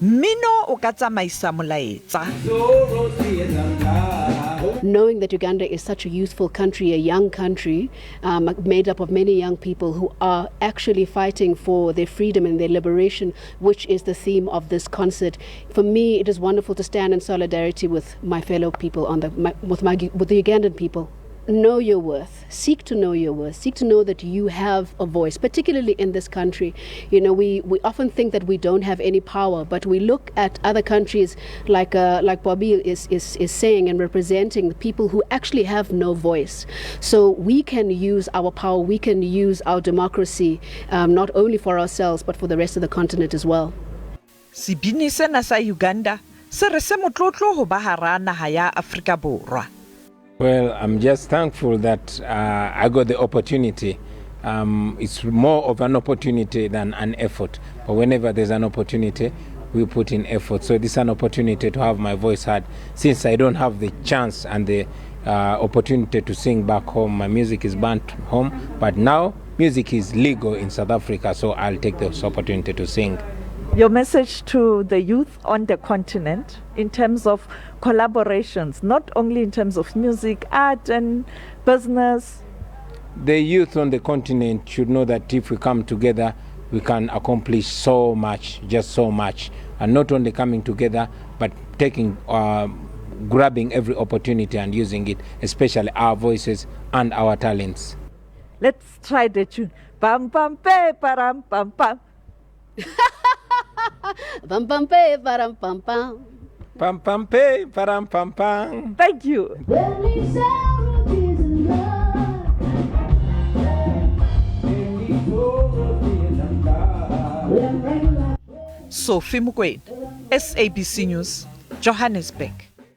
mmino o ka tsamaisa molaetsa. Knowing that Uganda is such a youthful country, a young country, made up of many young people who are actually fighting for their freedom and their liberation, which is the theme of this concert. For me, it is wonderful to stand in solidarity with my fellow people, with the Ugandan people. Know your worth. Seek to know your worth. Seek to know that you have a voice, particularly in this country. You know, we often think that we don't have any power, but we look at other countries like Bobby is saying and representing the people who actually have no voice. So we can use our power, we can use our democracy, not only for ourselves, but for the rest of the continent as well. Sebini sena sa Uganda se re se motlotlo ho ba hara naha ya Afrika Borwa. Well, I'm just thankful that I got the opportunity. It's more of an opportunity than an effort. But whenever there's an opportunity, we put in effort. So this is an opportunity to have my voice heard. Since I don't have the chance and the opportunity to sing back home, my music is banned home. But now, music is legal in South Africa, so I'll take this opportunity to sing. Your message to the youth on the continent in terms of collaborations, not only in terms of music, art and business. The youth on the continent should know that if we come together, we can accomplish so much, just so much. And not only coming together, but grabbing every opportunity and using it, especially our voices and our talents. Let's try the tune. Pam pam pe param pam pam. Pam pam pe param pam pam. Pam pam pe param pam pam. Thank you. Sophie Mukwet, SABC News, Johannesburg.